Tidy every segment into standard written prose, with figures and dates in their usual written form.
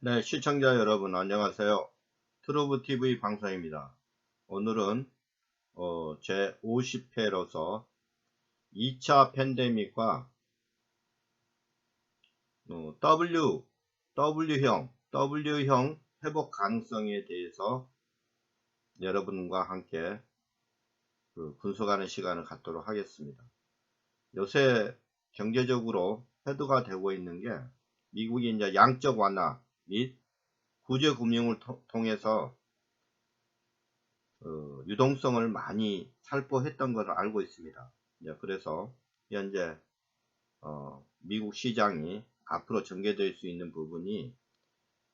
네, 시청자 여러분 안녕하세요. 트루브TV 방송입니다. 오늘은 제 50회로서 2차 팬데믹과 W형 회복 가능성에 대해서 여러분과 함께 분석하는 시간을 갖도록 하겠습니다. 요새 경제적으로 회두가 되고 있는 게 미국이 이제 양적 완화 및 구제 금융을 통해서 유동성을 많이 살포했던 것을 알고 있습니다. 그래서 현재 미국 시장이 앞으로 전개될 수 있는 부분이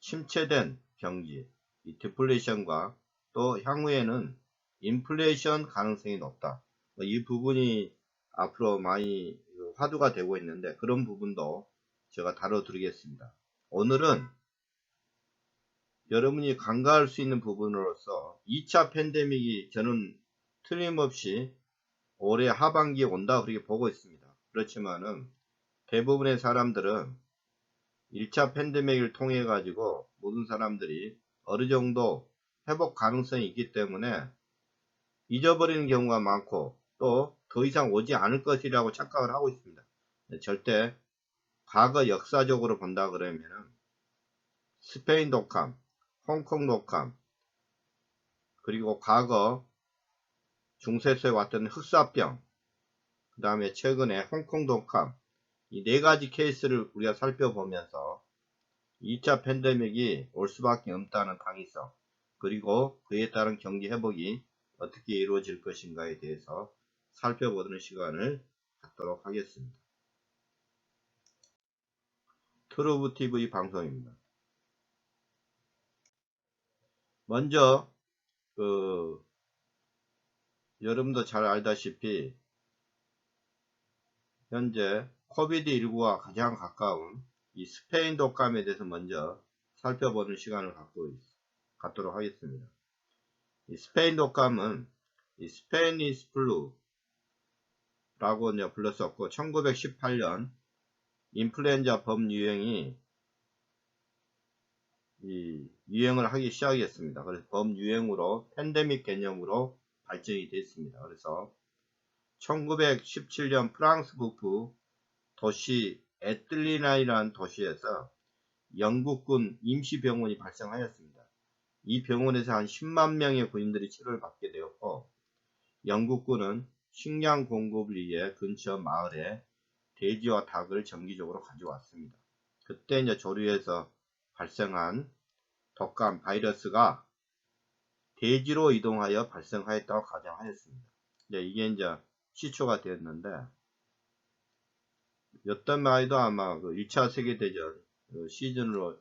침체된 경기, 이 디플레이션과 또 향후에는 인플레이션 가능성이 높다. 이 부분이 앞으로 많이 화두가 되고 있는데 그런 부분도 제가 다뤄드리겠습니다. 오늘은 여러분이 간과할 수 있는 부분으로서 2차 팬데믹이 저는 틀림없이 올해 하반기에 온다 그렇게 보고 있습니다. 그렇지만은 대부분의 사람들은 1차 팬데믹을 통해 가지고 모든 사람들이 어느 정도 회복 가능성이 있기 때문에 잊어버리는 경우가 많고 또 더 이상 오지 않을 것이라고 착각을 하고 있습니다. 절대 과거 역사적으로 본다 그러면은 스페인 독감, 홍콩 독감, 그리고 과거 중세시에 왔던 흑사병, 그 다음에 최근에 홍콩 독감, 이 네 가지 케이스를 우리가 살펴보면서 2차 팬데믹이 올 수밖에 없다는 당위성, 그리고 그에 따른 경기 회복이 어떻게 이루어질 것인가에 대해서 살펴보는 시간을 갖도록 하겠습니다. 트루브TV 방송입니다. 먼저 여러분도 잘 알다시피 현재 코비드19와 가장 가까운 이 스페인 독감에 대해서 먼저 살펴보는 시간을 갖도록 하겠습니다. 이 스페인 독감은 이 스페니시 플루라고 이제 불렀었고 1918년 인플루엔자 범유행이 유행을 하기 시작했습니다. 그래서 범유행으로 팬데믹 개념으로 발전이 됐습니다. 그래서 1917년 프랑스 북부 도시 에틀리나이라는 도시에서 영국군 임시병원이 발생하였습니다. 이 병원에서 한 10만 명의 군인들이 치료를 받게 되었고 영국군은 식량 공급을 위해 근처 마을에 돼지와 닭을 정기적으로 가져왔습니다. 그때 이제 조류에서 발생한 독감 바이러스가 돼지로 이동하여 발생하였다고 가정하였습니다. 이게 이제 시초가 되었는데 어떤 말도 아마 1차 세계대전 시즌으로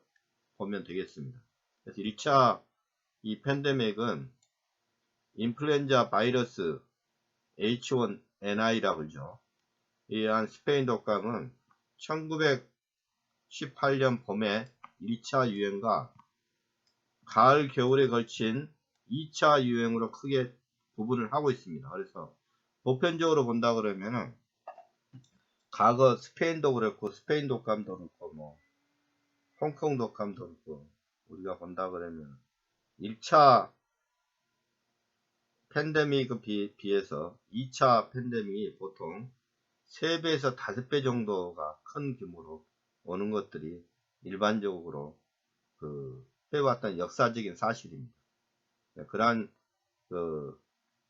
보면 되겠습니다. 그래서 1차 이 팬데믹은 인플루엔자 바이러스 H1N1이라고 그러죠. 이러한 스페인 독감은 1918년 봄에 1차 유행과 가을 겨울에 걸친 2차 유행으로 크게 구분을 하고 있습니다. 그래서 보편적으로 본다 그러면은 과거 스페인도 그렇고 스페인 독감도 그렇고 뭐 홍콩 독감도 그렇고 우리가 본다 그러면 1차 팬데믹에 비해서 2차 팬데믹이 보통 3배에서 5배 정도가 큰 규모로 오는 것들이 일반적으로 해왔던 역사적인 사실입니다. 그러한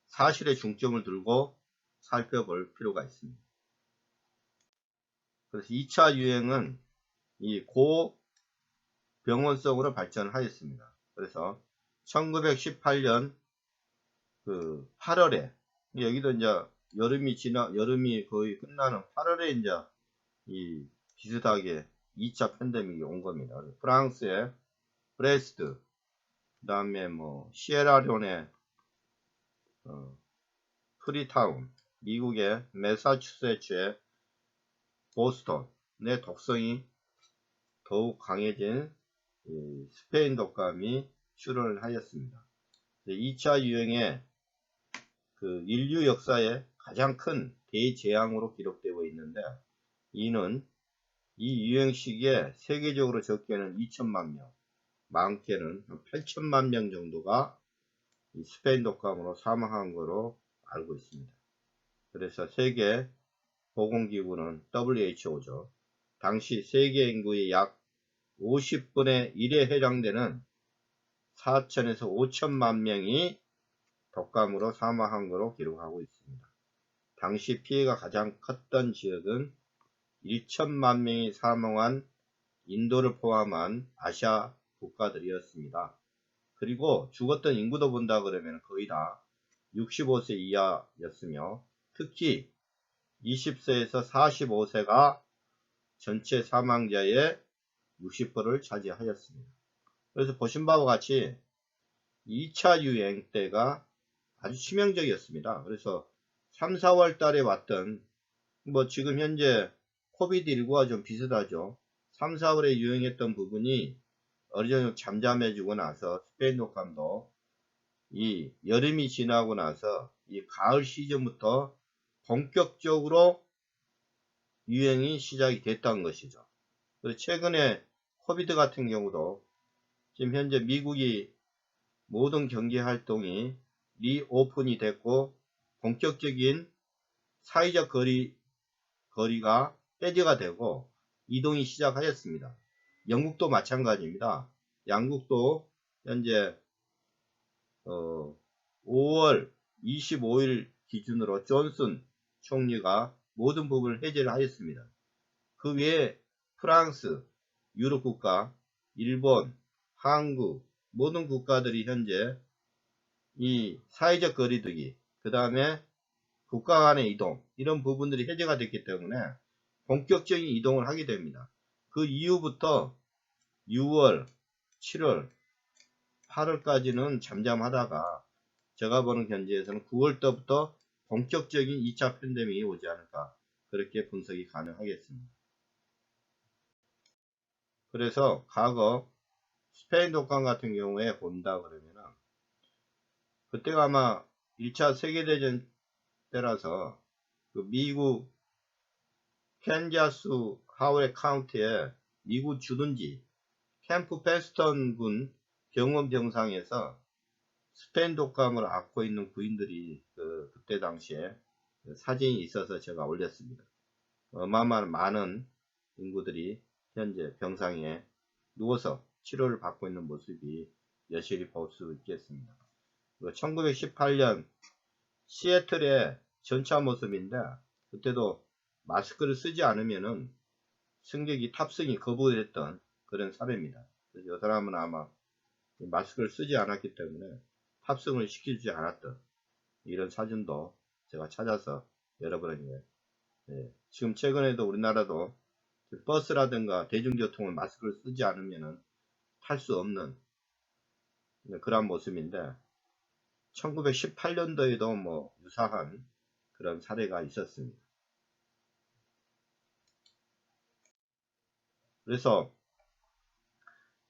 사실에 중점을 두고 살펴볼 필요가 있습니다. 그래서 2차 유행은 이 고병원성으로 발전하였습니다. 그래서 1918년 8월에 여기도 이제 여름이 거의 끝나는 8월에 이제 이 비슷하게 2차 팬데믹이 온 겁니다. 프랑스의 브레스트, 그 다음에 뭐 시에라리온의 프리타운, 미국의 매사추세츠의 보스턴의 독성이 더욱 강해진 스페인 독감이 출현을 하였습니다. 2차 유행에 인류 역사에 가장 큰 대재앙으로 기록되고 있는데 이는 이 유행 시기에 세계적으로 적게는 2천만 명, 많게는 한 8천만 명 정도가 이 스페인 독감으로 사망한 거로 알고 있습니다. 그래서 세계 보건기구는 WHO죠. 당시 세계 인구의 약 50분의 1에 해당되는 4천에서 5천만 명이 독감으로 사망한 것으로 기록하고 있습니다. 당시 피해가 가장 컸던 지역은 1천만 명이 사망한 인도를 포함한 아시아 국가들이었습니다. 그리고 죽었던 인구도 본다 그러면 거의 다 65세 이하였으며 특히 20세에서 45세가 전체 사망자의 60%를 차지하였습니다. 그래서 보신 바와 같이 2차 유행 때가 아주 치명적이었습니다. 그래서 3, 4월 달에 왔던 뭐 지금 현재 코비드19와 좀 비슷하죠. 3, 4월에 유행했던 부분이 어느 정도 잠잠해지고 나서 스페인 독감도 이 여름이 지나고 나서 이 가을 시즌부터 본격적으로 유행이 시작이 됐다는 것이죠. 그리고 최근에 코비드 같은 경우도 지금 현재 미국이 모든 경제 활동이 리오픈이 됐고 본격적인 사회적 거리가 해제가 되고 이동이 시작하였습니다. 영국도 마찬가지입니다. 영국도 현재 5월 25일 기준으로 존슨 총리가 모든 부분을 해제를 하였습니다. 그 외에 프랑스, 유럽 국가, 일본, 한국 모든 국가들이 현재 이 사회적 거리두기, 그 다음에 국가 간의 이동 이런 부분들이 해제가 됐기 때문에 본격적인 이동을 하게 됩니다. 그 이후부터 6월, 7월, 8월까지는 잠잠하다가 제가 보는 현지에서는 9월부터 본격적인 2차 팬데믹이 오지 않을까 그렇게 분석이 가능하겠습니다. 그래서 과거 스페인 독감 같은 경우에 본다 그러면은 그때가 아마 1차 세계대전 때라서 그 미국 캔자스 하우에 카운티에 미국 주둔지 캠프 페스턴 군 병원 병상에서 스페인 독감을 앓고 있는 구인들이 그때 당시에 사진이 있어서 제가 올렸습니다. 어마어마한 많은 인구들이 현재 병상에 누워서 치료를 받고 있는 모습이 여실히 볼 수 있겠습니다. 1918년 시애틀의 전차 모습인데 그때도 마스크를 쓰지 않으면은 승객이 탑승이 거부했던 그런 사례입니다. 그래서 이 사람은 아마 마스크를 쓰지 않았기 때문에 탑승을 시키지 않았던 이런 사진도 제가 찾아서 여러분에게 지금 최근에도 우리나라도 버스라든가 대중교통을 마스크를 쓰지 않으면 탈 수 없는 그런 모습인데 1918년도에도 뭐 유사한 그런 사례가 있었습니다. 그래서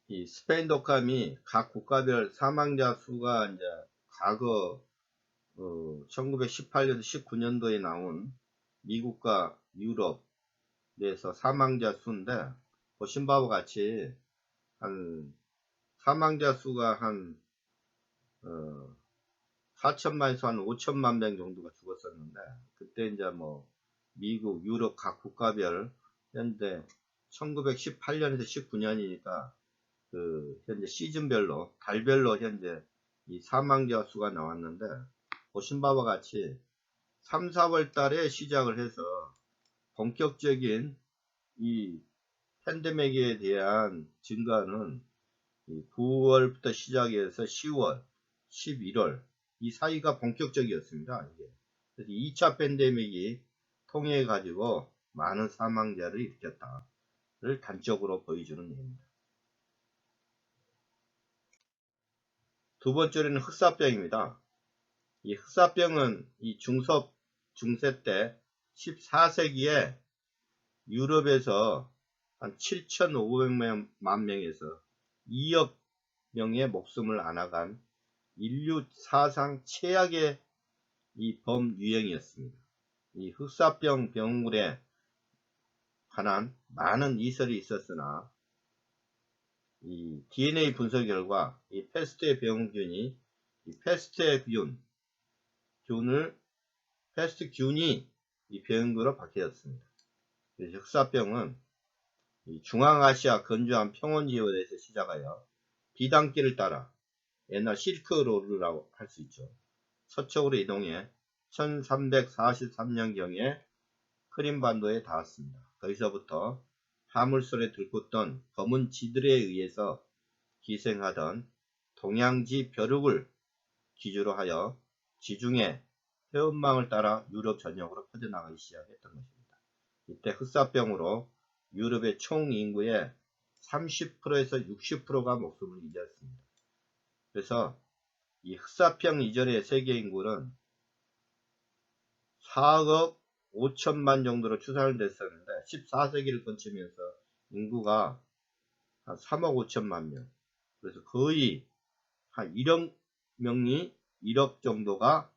이 스페인 독감이 각 국가별 사망자 수가 이제 과거 1918년 19년도에 나온 미국과 유럽에서 사망자 수인데 보신 바와 같이 한 사망자 수가 한 4천만에서 한 5천만 명 정도가 죽었었는데 그때 이제 뭐 미국, 유럽 각 국가별 현재 1918년에서 19년이니까 그 현재 시즌별로 달별로 현재 이 사망자 수가 나왔는데 보신 바와 같이 3, 4월 달에 시작을 해서 본격적인 이 팬데믹에 대한 증가는 9월부터 시작해서 10월, 11월 이 사이가 본격적이었습니다. 그래서 2차 팬데믹이 통해 가지고 많은 사망자를 일으켰다를 단적으로 보여주는 예입니다. 두 번째로는 흑사병입니다. 이 흑사병은 이 중세 때 14세기에 유럽에서 한 7,500만 명에서 2억 명의 목숨을 앗아간 인류 사상 최악의 이 범유행이었습니다. 이 흑사병 병물에 관한 많은 이설이 있었으나 이 DNA 분석 결과 이 패스트의 병균이 이 패스트균이 이 병균으로 바뀌었습니다. 그래서 흑사병은 이 중앙아시아 건조한 평원지역에서 시작하여 비단길을 따라 옛날 실크로드라고 할 수 있죠. 서쪽으로 이동해 1343년경에 크림반도에 닿았습니다. 거기서부터 화물선에 들끓던 검은 쥐들에 의해서 기생하던 동양지 벼룩을 기주로 하여 지중해 해운망을 따라 유럽 전역으로 퍼져나가기 시작했던 것입니다. 이때 흑사병으로 유럽의 총 인구의 30%에서 60%가 목숨을 잃었습니다. 그래서 이 흑사병 이전의 세계 인구는 4억 5천만 정도로 추산됐었는데 14세기를 거치면서 인구가 한 3억 5천만 명, 그래서 거의 한 1억 명이 1억 정도가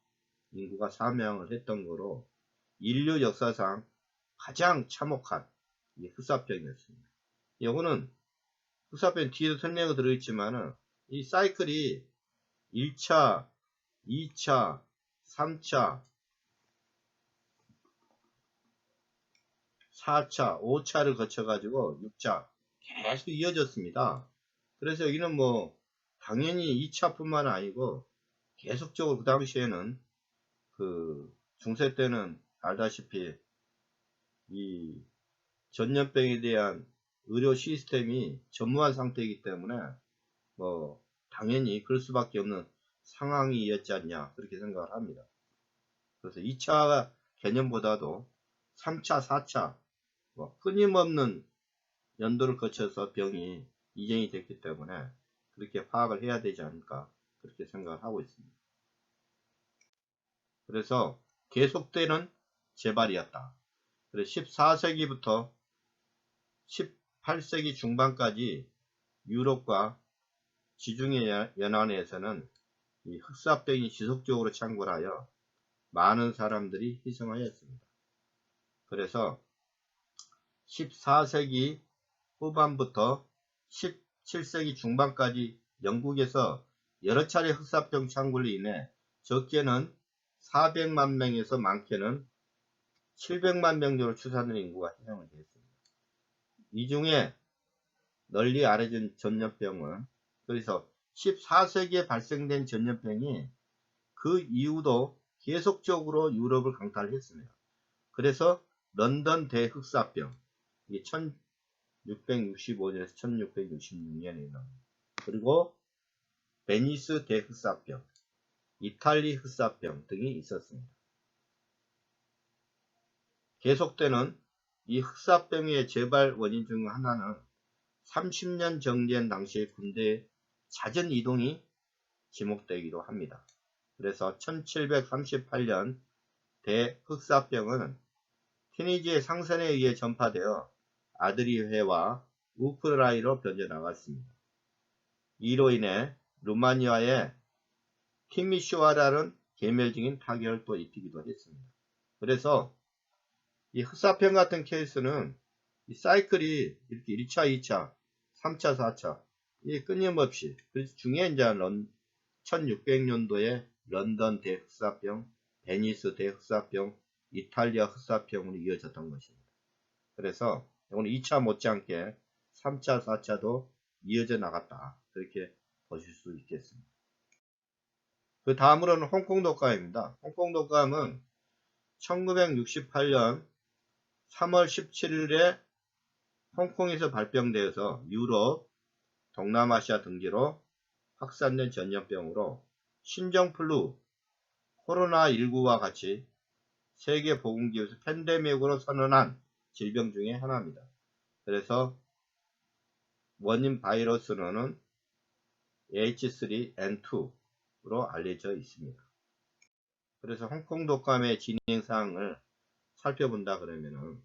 인구가 사망을 했던 거로 인류 역사상 가장 참혹한 이 흑사병이었습니다. 이거는 흑사병 뒤에도 설명이 들어있지만은 이 사이클이 1차, 2차, 3차, 4차, 5차를 거쳐가지고 6차 계속 이어졌습니다. 그래서 여기는 뭐 당연히 2차뿐만 아니고 계속적으로 그 당시에는 그 중세 때는 알다시피 이 전염병에 대한 의료 시스템이 전무한 상태이기 때문에 뭐 당연히 그럴 수밖에 없는 상황이었지 않냐 그렇게 생각을 합니다. 그래서 2차 개념보다도 3차, 4차 뭐 끊임없는 연도를 거쳐서 병이 이전이 됐기 때문에 그렇게 파악을 해야 되지 않을까 그렇게 생각을 하고 있습니다. 그래서 계속되는 재발이었다. 그래서 14세기부터 18세기 중반까지 유럽과 지중해 연안에서는 이 흑사병이 지속적으로 창궐하여 많은 사람들이 희생하였습니다. 그래서 14세기 후반부터 17세기 중반까지 영국에서 여러 차례 흑사병 창궐로 인해 적게는 400만 명에서 많게는 700만 명 정도 추산된 인구가 희생을 되었습니다. 이 중에 널리 알려진 전염병은 그래서 14세기에 발생된 전염병이 그 이후도 계속적으로 유럽을 강타했습니다. 그래서 런던 대흑사병 이게 1665년에서 1666년에 일어납니다. 그리고 베니스 대흑사병, 이탈리 흑사병 등이 있었습니다. 계속되는 이 흑사병의 재발 원인 중 하나는 30년 정전 당시의 군대의 잦은 이동이 지목되기도 합니다. 그래서 1738년 대흑사병은 티니지의 상선에 의해 전파되어 아드리회와 우크라이나로 번져나갔습니다. 이로 인해 루마니아의 티미슈아라는 계멸적인 타격을 또 입히기도 했습니다. 그래서 이 흑사병 같은 케이스는 이 사이클이 이렇게 1차, 2차, 3차, 4차 이 끊임없이 그래서 중에 이제 1600년도에 런던 대흑사병, 베니스 대흑사병, 이탈리아 흑사병으로 이어졌던 것입니다. 그래서 이건 2차 못지않게 3차, 4차도 이어져 나갔다. 그렇게 보실 수 있겠습니다. 그 다음으로는 홍콩 독감입니다. 홍콩 독감은 1968년 3월 17일에 홍콩에서 발병되어서 유럽, 동남아시아 등지로 확산된 전염병으로 신종플루, 코로나19와 같이 세계보건기구에서 팬데믹으로 선언한 질병 중에 하나입니다. 그래서 원인 바이러스로는 H3N2로 알려져 있습니다. 그래서 홍콩 독감의 진행사항을 살펴본다 그러면은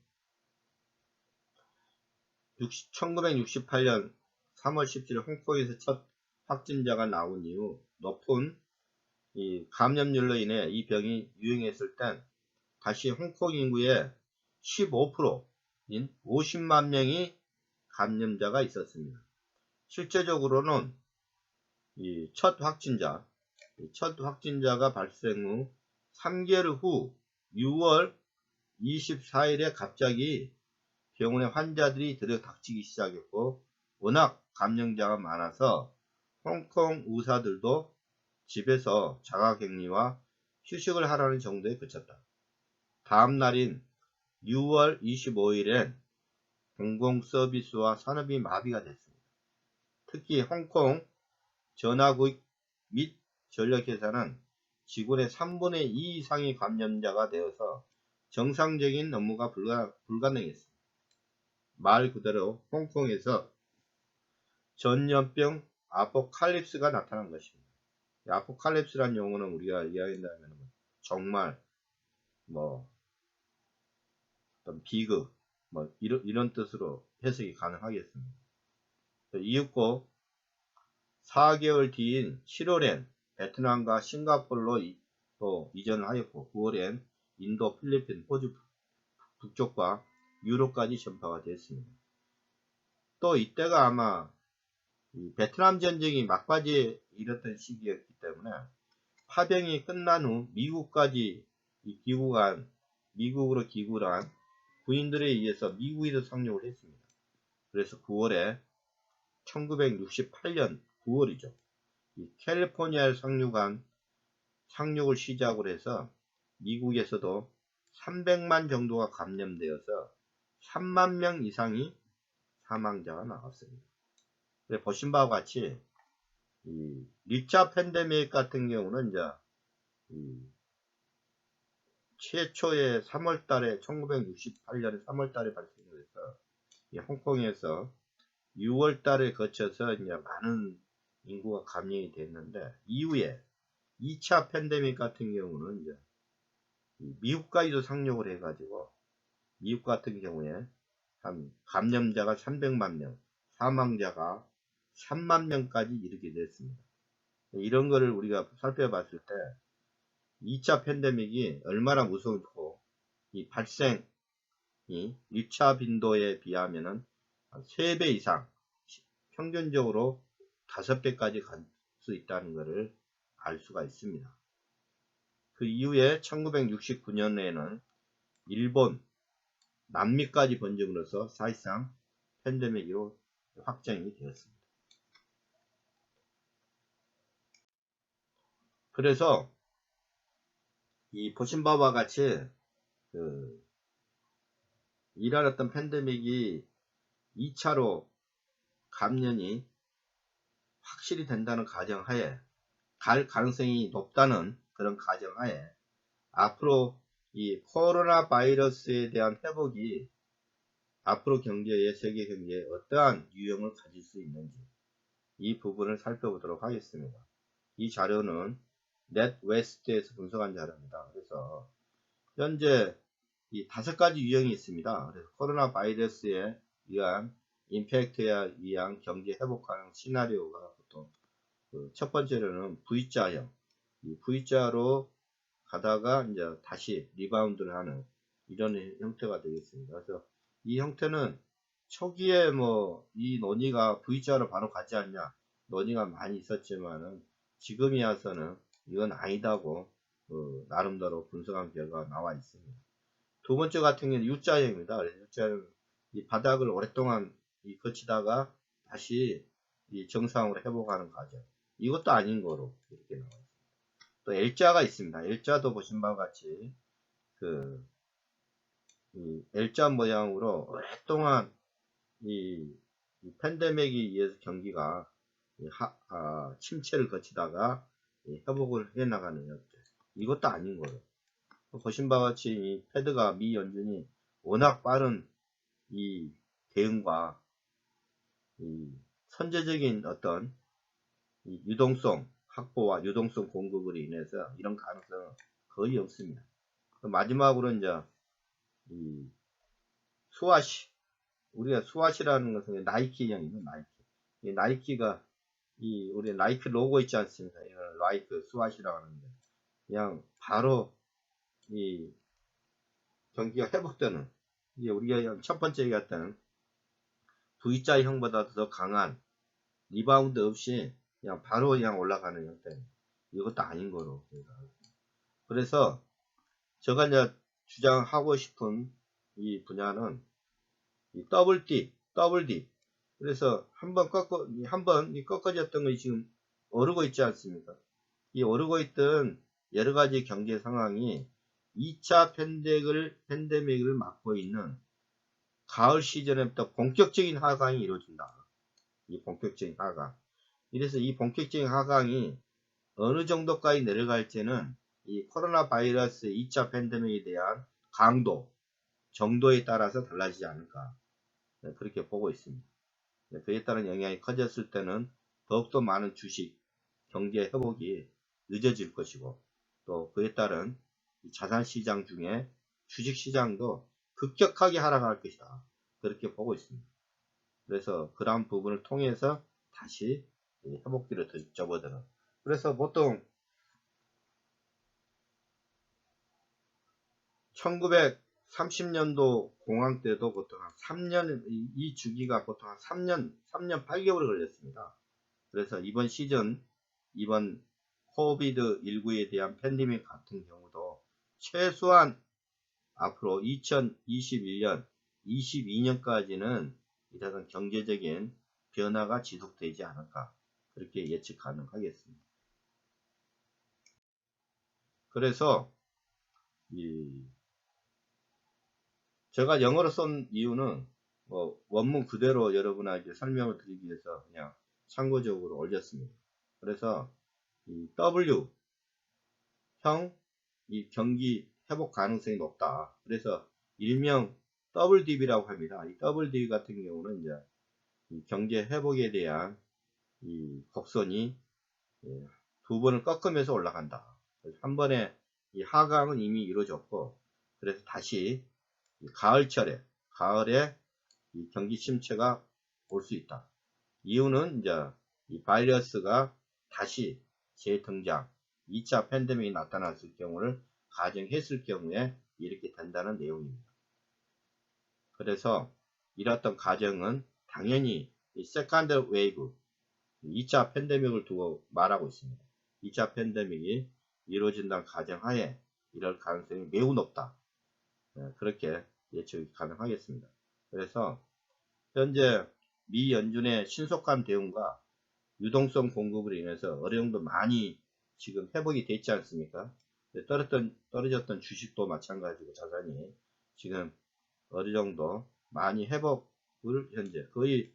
1968년 3월 17일 홍콩에서 첫 확진자가 나온 이후 높은 이 감염률로 인해 이 병이 유행했을 땐 다시 홍콩 인구의 15%인 50만 명이 감염자가 있었습니다. 실제적으로는 첫 확진자가 발생 후 3개월 후 6월 24일에 갑자기 병원에 환자들이 들여닥치기 시작했고, 워낙 감염자가 많아서 홍콩 의사들도 집에서 자가격리와 휴식을 하라는 정도에 그쳤다. 다음 날인 6월 25일엔 공공서비스와 산업이 마비가 됐습니다. 특히 홍콩 전화구입 및 전력회사는 직원의 3분의 2 이상이 감염자가 되어서 정상적인 업무가 불가능했습니다. 말 그대로 홍콩에서 전염병 아포칼립스가 나타난 것입니다. 아포칼립스란 용어는 우리가 이야기한다면 정말 어떤 비극 이런 뜻으로 해석이 가능하겠습니다. 이윽고 4개월 뒤인 7월엔 베트남과 싱가포르로 또 이전을 하였고, 9월엔 인도, 필리핀, 호주 북쪽과 유럽까지 전파가 됐습니다. 또 이때가 아마 베트남 전쟁이 막바지에 이르던 시기였기 때문에 파병이 끝난 후 미국으로 귀국을 한 군인들에 의해서 미국에도 상륙을 했습니다. 그래서 9월에 1968년 9월이죠. 캘리포니아에 상륙을 시작으로 해서 미국에서도 300만 정도가 감염되어서 3만 명 이상이 사망자가 나왔습니다. 보신 바와 같이 이 1차 팬데믹 같은 경우는 이제 최초의 3월달에 1968년에 3월달에 발생해서 홍콩에서 6월달에 거쳐서 이제 많은 인구가 감염이 됐는데, 이후에 2차 팬데믹 같은 경우는 이제 미국까지도 상륙을 해가지고 미국 같은 경우에 한 감염자가 300만 명, 사망자가 3만 명까지 이르게 됐습니다. 이런 거를 우리가 살펴봤을 때 2차 팬데믹이 얼마나 무서웠고, 이 발생이 1차 빈도에 비하면은 3배 이상, 평균적으로 5배까지 갈 수 있다는 것을 알 수가 있습니다. 그 이후에 1969년에는 일본, 남미까지 번짐으로써 사실상 팬데믹으로 확정이 되었습니다. 그래서 보신 바와 같이 이러한 어떤 팬데믹이 2차로 감염이 확실히 된다는 가정하에, 갈 가능성이 높다는 그런 가정하에, 앞으로 이 코로나 바이러스에 대한 회복이 앞으로 세계 경제에 어떠한 유형을 가질 수 있는지 이 부분을 살펴보도록 하겠습니다. 이 자료는 넷웨스트에서 분석한 자료입니다. 그래서 현재 이 5가지 유형이 있습니다. 그래서 코로나 바이러스에 의한 임팩트에 의한 경제 회복하는 시나리오가 보통 첫 번째로는 V자형, 이 V자로 가다가 이제 다시 리바운드를 하는 이런 형태가 되겠습니다. 그래서 이 형태는 초기에 이 논의가 V자로 바로 가지 않냐 논의가 많이 있었지만은 지금이 와서는 이건 아니다고 나름대로 분석한 결과가 나와 있습니다. 두 번째 같은 경우는 U자형입니다. U자형, 이 바닥을 오랫동안 거치다가 다시 이 정상으로 회복하는 과정. 이것도 아닌 거로 이렇게 나와 있습니다. 또 L자가 있습니다. L자도 보신 바와 같이 이 L자 모양으로 오랫동안 이 팬데믹에 의해서 경기가 침체를 거치다가 회복을 해 나가는 형태. 이것도 아닌 거로. 보신 바와 같이 이 패드가 미 연준이 워낙 빠른 이 대응과 이 선제적인 어떤 이 유동성 확보와 유동성 공급으로 인해서 이런 가능성은 거의 없습니다. 마지막으로 이제 이 스와시, 우리가 스와시라는 것은 나이키형이죠. 이 나이키가 우리 나이키 로고 있지 않습니까? 이걸 라이크 스와시라고 하는데, 그냥 바로 이 경기가 회복되는, 이게 우리가 첫 번째 얘기했던 V자형보다 더 강한 리바운드 없이 그냥 바로 그냥 올라가는 형태. 이것도 아닌 거로. 그래서 제가 이제 주장하고 싶은 이 분야는 이 더블 D. 그래서 한번 꺾어졌던 것이 지금 오르고 있지 않습니까? 이 오르고 있던 여러 가지 경제 상황이 2차 팬데믹을 맞고 있는 가을 시즌에부터 본격적인 하강이 이루어진다. 이 본격적인 하강. 이래서 이 본격적인 하강이 어느 정도까지 내려갈지는 이 코로나 바이러스 2차 팬데믹에 대한 강도, 정도에 따라서 달라지지 않을까. 그렇게 보고 있습니다. 그에 따른 영향이 커졌을 때는 더욱더 많은 주식, 경제 회복이 늦어질 것이고, 또 그에 따른 자산시장 중에 주식시장도 급격하게 하락할 것이다. 그렇게 보고 있습니다. 그래서 그러한 부분을 통해서 다시 회복기를 접어드는. 그래서 보통 1930년도 공황 때도 보통 한 3년, 이 주기가 보통 한 3년 8개월이 걸렸습니다. 그래서 이번 시즌, 이번 코비드19에 대한 팬데믹 같은 경우도 최소한 앞으로 2021년, 22년까지는 이런 경제적인 변화가 지속되지 않을까. 그렇게 예측 가능하겠습니다. 그래서 제가 영어로 쓴 이유는 원문 그대로 여러분에게 설명을 드리기 위해서 그냥 참고적으로 올렸습니다. 그래서 이 W형 이 경기 회복 가능성이 높다. 그래서 일명 WDB라고 합니다. 이 WDB 같은 경우는 이제 이 경제 회복에 대한 이 곡선이 두 번을 꺾으면서 올라간다. 한 번에 이 하강은 이미 이루어졌고, 그래서 다시 가을에 이 경기 침체가 올 수 있다. 이유는 이제 이 바이러스가 다시 재등장, 2차 팬데믹이 나타났을 경우를 가정했을 경우에 이렇게 된다는 내용입니다. 그래서 이랬던 가정은 당연히 이 세컨드 웨이브, 2차 팬데믹을 두고 말하고 있습니다. 2차 팬데믹이 이루어진다는 가정하에 이럴 가능성이 매우 높다. 그렇게 예측이 가능하겠습니다. 그래서 현재 미 연준의 신속한 대응과 유동성 공급으로 인해서 어느 정도 많이 지금 회복이 됐지 않습니까? 떨어졌던 주식도 마찬가지고 자산이 지금 어느 정도 많이 회복을 현재 거의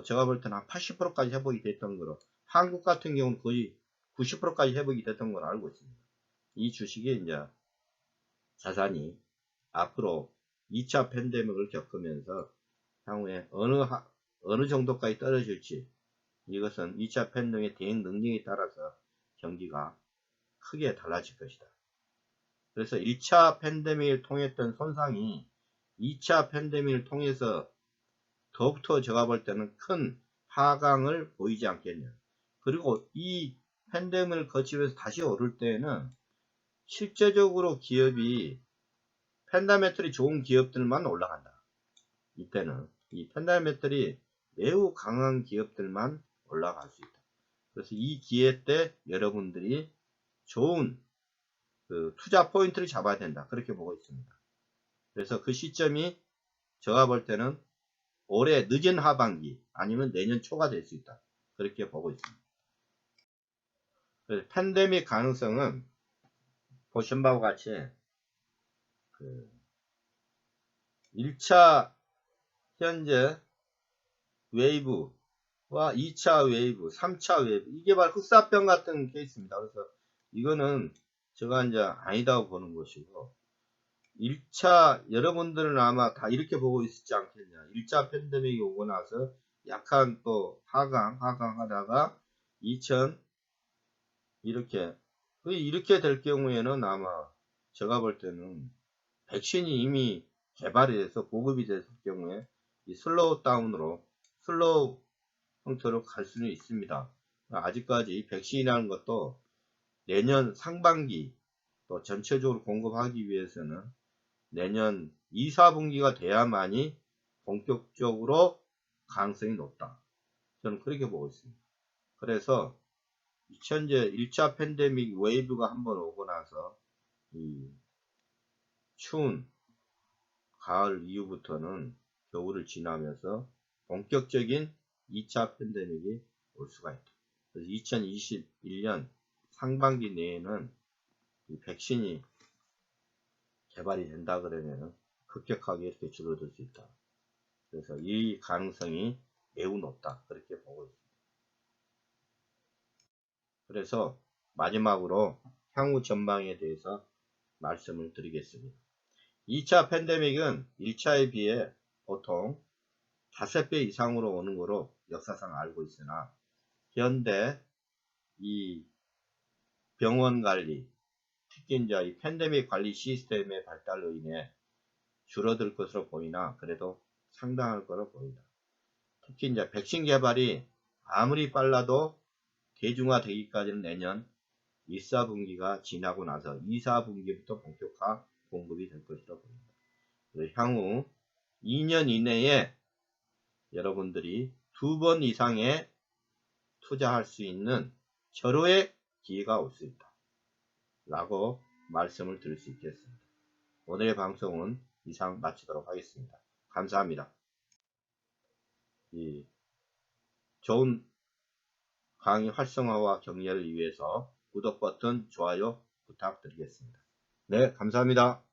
제가 볼 때는 한 80%까지 회복이 됐던 거로, 한국 같은 경우는 거의 90%까지 회복이 됐던 걸로 알고 있습니다. 이 주식이 이제 자산이 앞으로 2차 팬데믹을 겪으면서 향후에 어느 정도까지 떨어질지, 이것은 2차 팬데믹의 대응 능력에 따라서 경기가 크게 달라질 것이다. 그래서 1차 팬데믹을 통했던 손상이 2차 팬데믹을 통해서 더욱더 제가 볼 때는 큰 하강을 보이지 않겠냐. 그리고 이 팬데믹을 거치면서 다시 오를 때에는 실제적으로 기업이 펀더멘털이 좋은 기업들만 올라간다. 이때는 이 펀더멘털이 매우 강한 기업들만 올라갈 수 있다. 그래서 이 기회 때 여러분들이 좋은 투자 포인트를 잡아야 된다. 그렇게 보고 있습니다. 그래서 그 시점이 제가 볼 때는 올해 늦은 하반기 아니면 내년 초가 될 수 있다. 그렇게 보고 있습니다. 그래서 팬데믹 가능성은 보신 바와 같이 1차 현재 웨이브와 2차 웨이브, 3차 웨이브, 이게 바로 흑사병 같은 케이스입니다. 그래서 이거는 제가 이제 아니다고 보는 것이고, 1차 여러분들은 아마 다 이렇게 보고 있지 않겠냐. 1차 팬데믹이 오고 나서 약간 또 하강하다가 2000 이렇게 될 경우에는 아마 제가 볼 때는 백신이 이미 개발이 돼서 보급이 됐을 경우에 이 슬로우 형태로 갈 수는 있습니다. 아직까지 백신이라는 것도 내년 상반기 또 전체적으로 공급하기 위해서는 내년 2, 4분기가 돼야만이 본격적으로 가능성이 높다. 저는 그렇게 보고 있습니다. 그래서 현재 1차 팬데믹 웨이브가 한번 오고 나서 이 추운 가을 이후부터는 겨울을 지나면서 본격적인 2차 팬데믹이 올 수가 있다. 그래서 2021년 상반기 내에는 이 백신이 개발이 된다 그러면 급격하게 이렇게 줄어들 수 있다. 그래서 이 가능성이 매우 높다. 그렇게 보고 있습니다. 그래서 마지막으로 향후 전망에 대해서 말씀을 드리겠습니다. 2차 팬데믹은 1차에 비해 보통 5배 이상으로 오는 거로 역사상 알고 있으나 현대 이 병원 관리, 특히 이제 이 팬데믹 관리 시스템의 발달로 인해 줄어들 것으로 보이나 그래도 상당할 거로 보인다. 특히 이제 백신 개발이 아무리 빨라도 대중화되기까지는 내년 1, 4분기가 지나고 나서 2, 4분기부터 본격화 공급이 될 것으로 보입니다. 그래서 향후 2년 이내에 여러분들이 2번 이상의 투자할 수 있는 절호의 기회가 올 수 있다. 라고 말씀을 드릴 수 있겠습니다. 오늘의 방송은 이상 마치도록 하겠습니다. 감사합니다. 이 좋은 강의 활성화와 격려를 위해서 구독 버튼, 좋아요 부탁드리겠습니다. 네, 감사합니다.